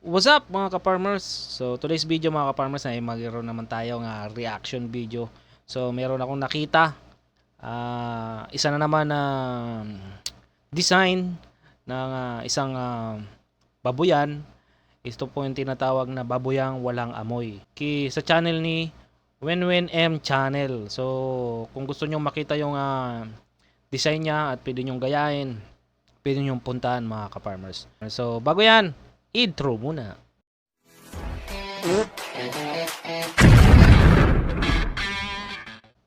What's up mga ka-farmers? So today's video mga ka-farmers ay magkaroon naman tayo ng reaction video. So meron akong nakita isa na naman na design ng isang babuyan. Ito po yung tinatawag na babuyang walang amoy. Sa channel ni Wenwen M Channel. So kung gusto niyo makita yung design niya at pwede niyo gayahin, pwede niyo puntahan mga ka-farmers. So bago yan, intro muna.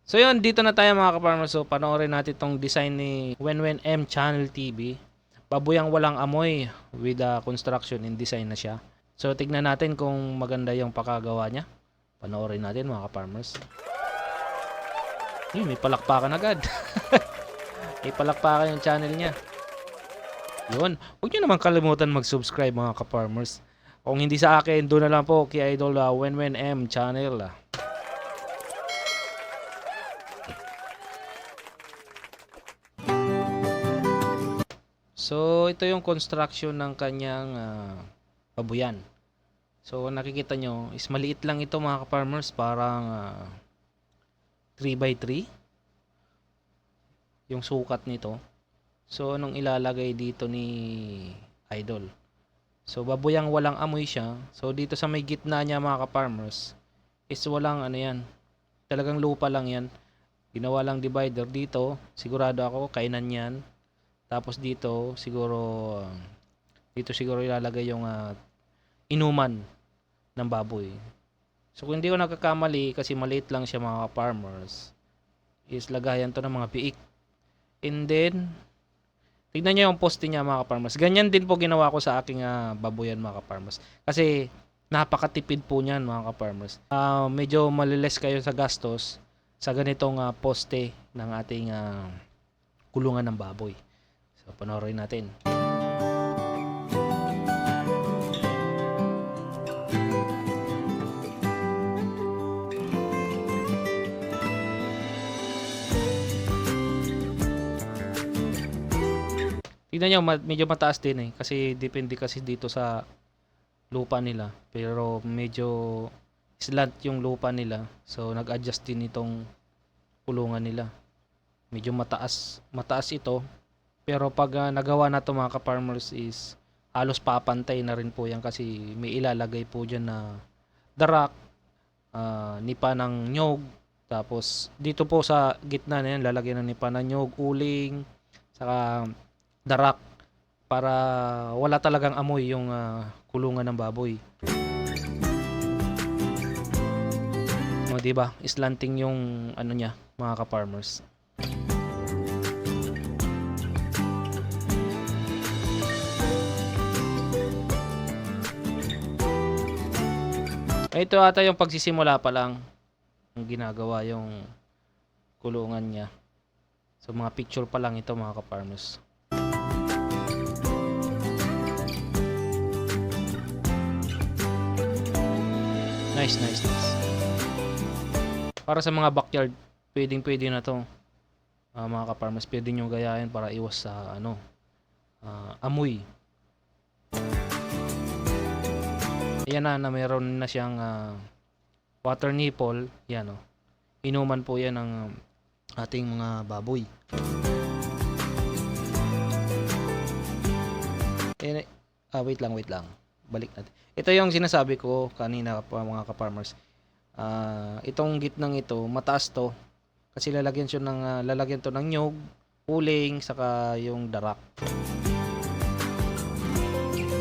So yun, dito na tayo mga ka-farmers. So panoorin natin tong design ni Wenwen M Channel TV. Babuyang walang amoy with construction and design na siya. So tignan natin kung maganda yung pakagawa niya. Panoorin natin mga ka-farmers. May palakpakan agad. May palakpakan yung channel niya. Yun, huwag nyo naman kalimutan mag-subscribe mga ka-farmers. Kung hindi sa akin, doon na lang po kay Idol Wenwen M Channel. So, ito yung construction ng kanyang babuyan. So, nakikita nyo, is maliit lang ito mga ka-farmers. Parang 3x3 yung sukat nito. So, anong ilalagay dito ni Idol? So, babuyang walang amoy siya. So, dito sa may gitna niya mga ka-farmers is walang ano yan. Talagang lupa lang yan. Ginawa lang divider dito. Sigurado ako, kainan yan. Tapos dito, siguro ilalagay yung inuman ng baboy. So, kung hindi ko nagkakamali, kasi maliit lang siya mga ka-farmers, is lagayan to ng mga piik. And then, tignan nyo yung poste niya mga ka-farmers. Ganyan din po ginawa ko sa aking babuyan mga ka-farmers. Kasi napakatipid po niyan mga ka-farmers. Medyo maliles kayo sa gastos sa ganitong poste ng ating kulungan ng baboy. So panoorin natin. Tignan nyo, medyo mataas din kasi depende kasi dito sa lupa nila. Pero medyo slant yung lupa nila. So nag-adjust din itong kulungan nila. Medyo mataas ito. Pero pag nagawa na to mga ka-farmers is halos papantay na rin po yan kasi may ilalagay po dyan na darak, nipa ng nyog. Tapos dito po sa gitna na yan lalagyan ng nipa ng nyog, uling, saka darak para wala talagang amoy yung kulungan ng baboy. O diba? Slanting yung ano niya, mga ka-farmers. Ito ata yung pagsisimula pa lang ang ginagawa yung kulungan niya. So mga picture pa lang ito mga ka-farmers. Nice. Para sa mga backyard, pwede na to. Mga ka-farmers, pwede nyo gayahin para iwas sa amoy. Ayan na mayroon na siyang water nipple. Yan inuman po yan ng ating mga baboy. Wait lang. Balik natin. Ito yung sinasabi ko kanina pa mga ka-farmers. Itong gitnang ito, mataas to. Kasi lalagyan to ng nyog, uling, saka yung darak.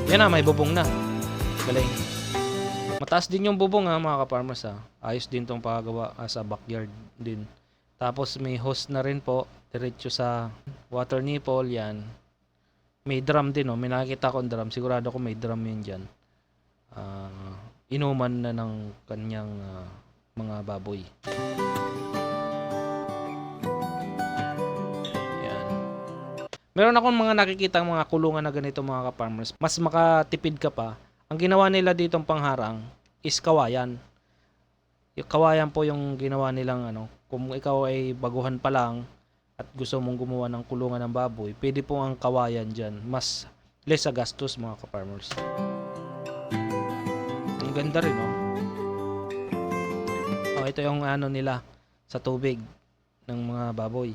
Yan may bubong na. Galing. Mataas din yung bubong mga ka-farmers Ayos din tong paggawa sa backyard din. Tapos may hose na rin po diretso sa water nipple yan. May drum din may nakikita akong drum. Sigurado ko may drum yun dyan. Inuman na ng kanyang mga baboy. Yan. Meron akong mga nakikitang mga kulungan na ganito mga ka-farmers. Mas makatipid ka pa. Ang ginawa nila ditong pangharang is kawayan. Yung kawayan po yung ginawa nilang kung ikaw ay baguhan pa lang at gusto mong gumawa ng kulungan ng baboy, pwede po ang kawayan dyan. Mas less sa gastos mga ka-farmers. Ang ganda rin, oh. Oh, ito yung ano nila sa tubig ng mga baboy.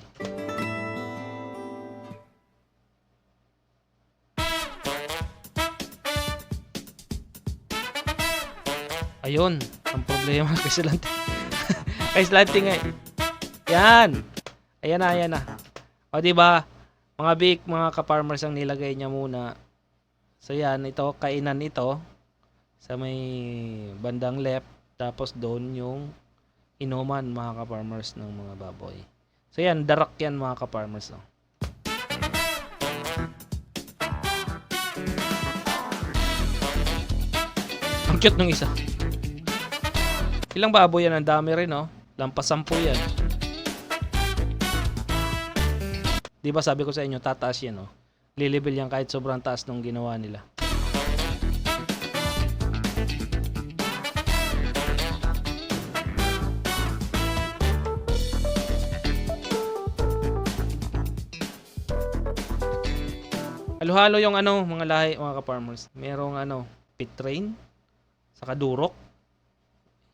Ayun, ang problema kay Silante. Kay Silante nga. Yan. Ayan na, ayan na. O, diba? Mga big, mga ka-farmers ang nilagay niya muna. So, yan. Ito, kainan ito. Sa may bandang left. Tapos, doon yung inuman, mga ka-farmers ng mga baboy. So, yan. Darak yan, mga ka-farmers. Oh. Ang cute ng isa. Ilang baboy yan? Ang dami rin, oh. Lampas 10 yan. Di ba sabi ko sa inyo, tataas yan, oh. Lilibil yan kahit sobrang taas nung ginawa nila. Halo-halo yung ano, mga lahi, mga ka-farmers. Merong ano, pit train, saka durok.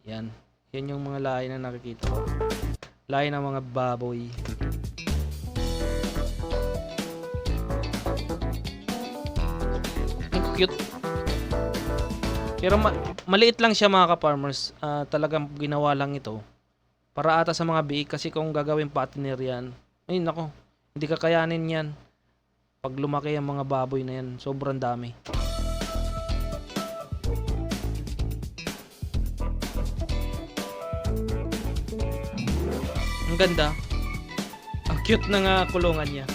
Yan. Yan yung mga lahi na nakikita ko. Lahi ng mga baboy. Ang cute. Pero maliit lang siya, mga ka-farmers. Talagang ginawa lang ito para ata sa mga biik, kasi kung gagawin patiner yan, ay nako, hindi kakayanin yan. Pag lumaki ang mga baboy na yan, sobrang dami. Ang ganda. Ang cute ng kulungan niya.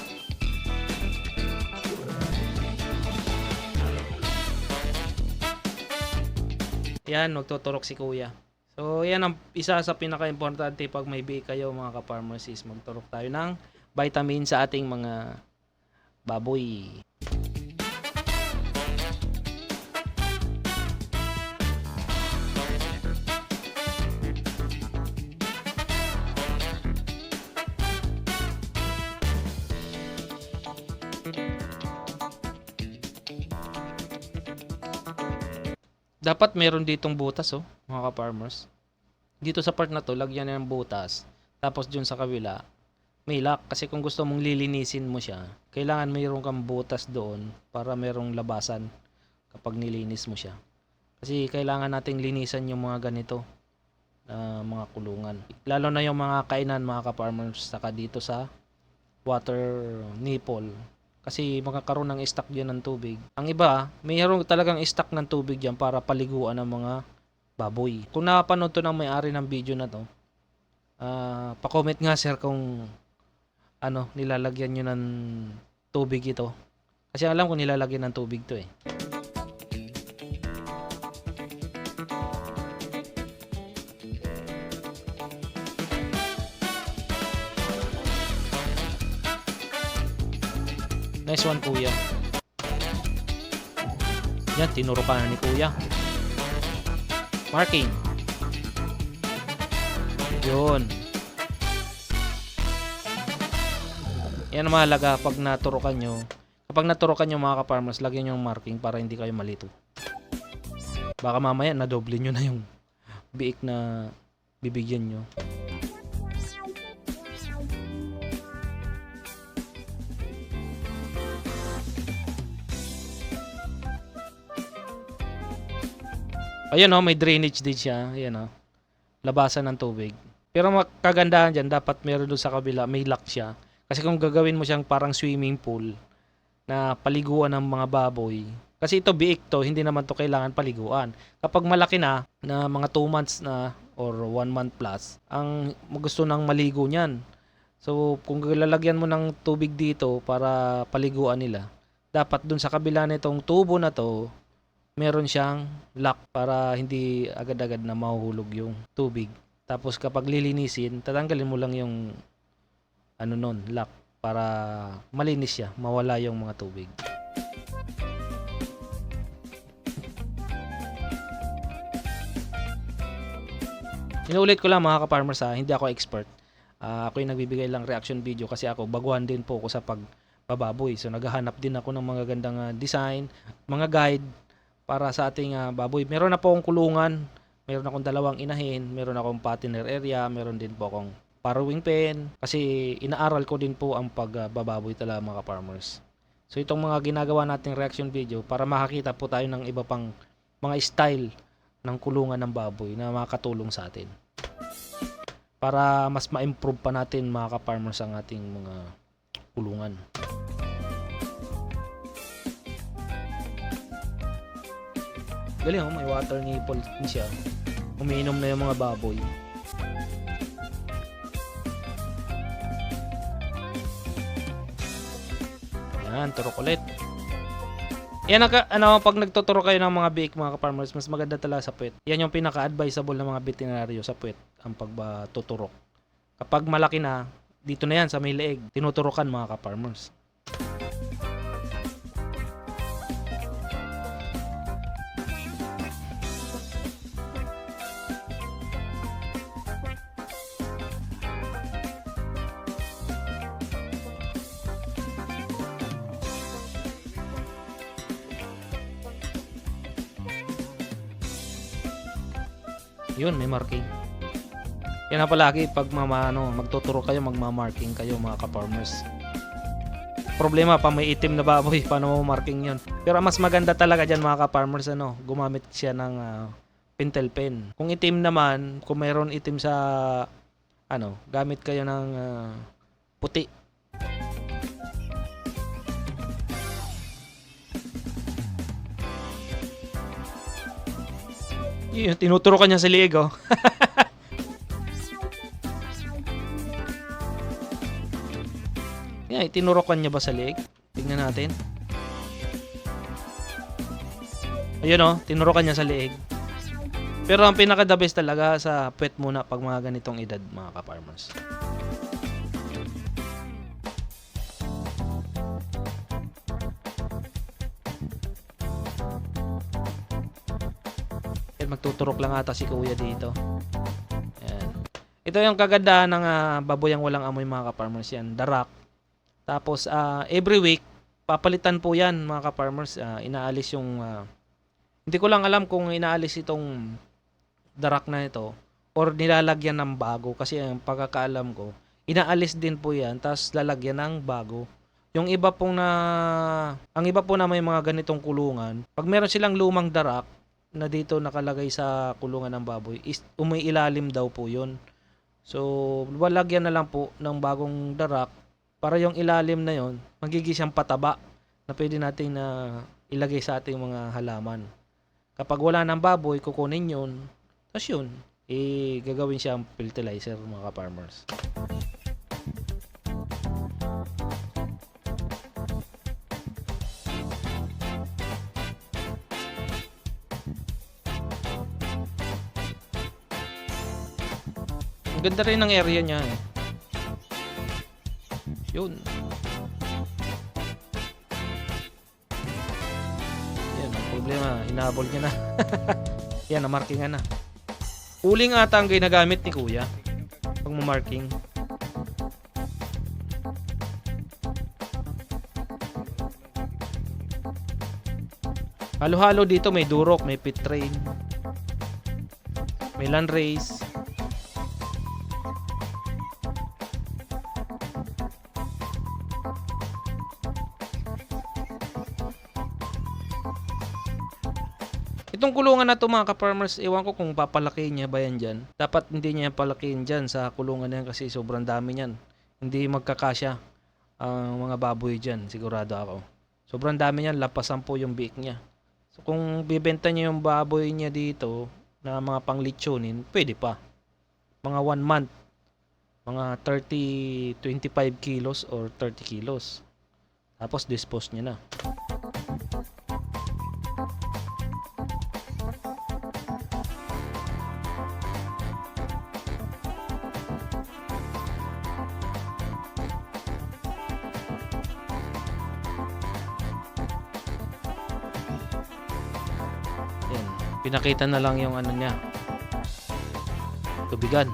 Yan, magtuturok si kuya. So, yan ang isa sa pinaka-importante pag may biik kayo, mga ka-farmers, is magturok tayo ng vitamin sa ating mga baboy. Dapat meron ditong butas, oh, mga ka-farmers. Dito sa part na to, lagyan ng butas. Tapos dun sa kabila, may lock. Kasi kung gusto mong lilinisin mo siya, kailangan mayroon kang butas doon para merong labasan kapag nilinis mo siya. Kasi kailangan nating linisan yung mga ganito mga kulungan. Lalo na yung mga kainan, mga ka-farmers, saka dito sa water nipple. Kasi magkakaroon ng stock dyan ng tubig. Ang iba, mayroon talagang stock ng tubig dyan para paliguan ng mga baboy. Kung napanood to ng may-ari ng video na to, pa-comment nga sir kung ano, nilalagyan nyo ng tubig ito. Kasi alam ko nilalagyan ng tubig to eh. Nice one, kuya. Yan, tinuro ka na ni kuya. Marking. Yun. Yan ang mahalaga pag naturokan nyo. Kapag naturokan nyo, mga ka-farmers, lagyan nyo yung marking para hindi kayo malito. Baka mamaya nadoble nyo na yung biik na bibigyan nyo. Ayun, oh, may drainage din siya. Ayan, oh. Labasan ng tubig. Pero kagandahan dyan, dapat meron doon sa kabila, may lock siya. Kasi kung gagawin mo siyang parang swimming pool na paliguan ng mga baboy, kasi ito biik to, hindi naman to kailangan paliguan. Kapag malaki na mga 2 months na or 1 month plus, ang gusto nang maligo niyan. So, kung lalagyan mo ng tubig dito para paliguan nila, dapat dun sa kabila nitong tubo na to, meron siyang lock para hindi agad-agad na mahuhulog yung tubig. Tapos kapag lilinisin, tatanggalin mo lang yung lock para malinis siya, mawala yung mga tubig. Inuulit ko lang, mga ka-farmers, hindi ako expert. Ako yung nagbibigay lang reaction video kasi ako baguhan din po ako sa pagbababoy. So naghahanap din ako ng mga gandang design, mga guide para sa ating baboy. Meron na po akong kulungan, meron akong dalawang inahin, meron akong fattener area, meron din po akong farrowing pen kasi inaaral ko din po ang pagbababoy talaga mga farmers. So itong mga ginagawa nating reaction video para makakita po tayo ng iba pang mga style ng kulungan ng baboy na makakatulong sa atin. Para mas ma-improve pa natin mga ka-farmers ang ating mga kulungan. Galing oh, may water nipple din siya. Umiinom na yung mga baboy. Yan, turok ulit. Yan pag nagtuturo kayo ng mga biik mga ka-farmers, mas maganda talaga sa puwet. Yan yung pinaka-advisable ng mga veterinaryo sa puwet, ang pagtuturok. Kapag malaki na, dito na yan sa may leeg, tinuturokan mga ka-farmers. Yun, may marking. Yan na palagi pag magtuturo kayo, magma-marking kayo mga ka-farmers. Problema pa may itim na baboy, paano mo marking yun? Pero mas maganda talaga dyan mga ka-farmers, gumamit siya ng pentel pen. Kung itim naman, kung mayroon itim sa gamit kayo ng puti. Yun, tinuturo ka niya sa liig, oh. Yan, tinurokan niya ba sa liig? Tingnan natin. Ayun, oh, tinurokan niya sa liig. Pero ang pinaka-the best talaga sa puwet muna pag mga ganitong edad, mga ka-farmers. Magtuturok lang ata si kuya dito. Ayan. Ito yung kagandahan ng baboyang walang amoy mga ka-farmers, yan, darak. Tapos every week papalitan po yan mga ka-farmers. Inaalis yung hindi ko lang alam kung inaalis itong darak na ito or nilalagyan ng bago, kasi ang pagkakaalam ko inaalis din po yan tapos lalagyan ng bago. Yung iba pong ang iba po na may mga ganitong kulungan, pag meron silang lumang darak na dito nakalagay sa kulungan ng baboy, is umiilalim daw po yun. So walagyan na lang po ng bagong darak para yung ilalim na yon magiging siyang pataba na pwede natin ilagay sa ating mga halaman. Kapag wala ng baboy, kukunin yun, tapos yun, gagawin siyang fertilizer mga ka-farmers. Ang ganda rin ng area niya eh. Yun. Yan, ang problema, hinabol niya na. Yan, na-markingan na. Uling ata ang ginagamit ni kuya pag marking. Halo-halo dito, may durok, may pit train, may land race. Itong kulungan na to mga ka-farmers, ewan ko kung papalaki niya ba yan dyan. Dapat hindi niya palakihin dyan sa kulungan na yan kasi sobrang dami niyan. Hindi magkakasya ang mga baboy dyan, sigurado ako. Sobrang dami niyan, lapasan po yung biik niya. So kung bibenta niya yung baboy niya dito na mga panglitsunin, pwede pa. Mga 1 month, mga 25 kilos or 30 kilos. Tapos dispose niya na. Pinakita na lang yung ano niya, tubigan,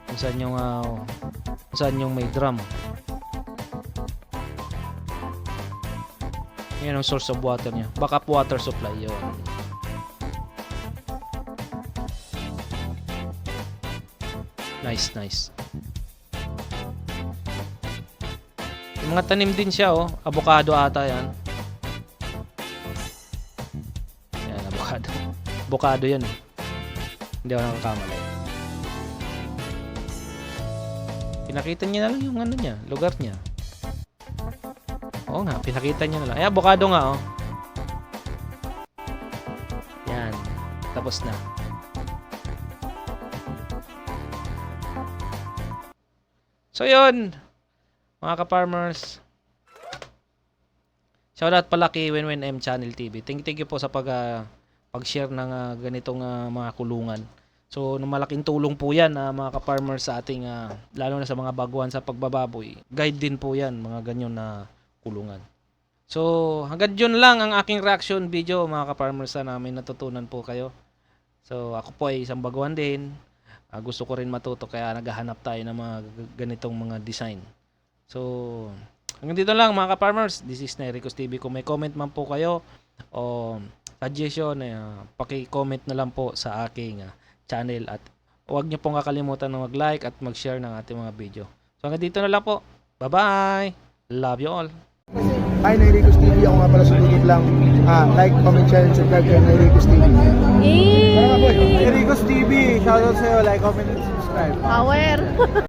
kung saan yung may drum. Yan ang source of water niya, backup water supply yun. Nice, nice. May mga tanim din siya, oh. Avocado ata yan. Yan, avocado. Avocado yan, eh. Hindi ako nakakamali. Pinakita niya na lang yung ano niya, lugar niya. Oo nga, pinakita niya na lang. Ay, avocado nga, oh. Yan. Tapos na. So, yun. Mga ka-farmers. Shoutout pala kay Winwin M Channel TV. Thank you po sa pag-share ng ganitong mga kulungan. So, malaking tulong po yan mga ka-farmers sa ating, lalo na sa mga baguhan sa pagbababoy. Guide din po yan, mga ganyan na kulungan. So, hanggang dyan lang ang aking reaction video mga ka-farmers. Sana may natutunan po kayo. So, ako po ay isang baguhan din. Gusto ko rin matuto kaya naghahanap tayo ng mga ganitong mga design. So, hanggang dito lang mga ka-farmers. This is Nericos TV. Kung may comment man po kayo o suggestion, paki-comment na lang po sa aking channel at huwag niyo pong kakalimutan na mag-like at mag-share ng ating mga video. So hanggang dito na lang po. Bye-bye! Love you all! Hi, Nericos TV. Ako nga pala sumunod lang. Like, comment, share, and subscribe kay Nericos TV. Yay! Nericos TV, shoutout sa'yo. Like, comment, and subscribe. Power!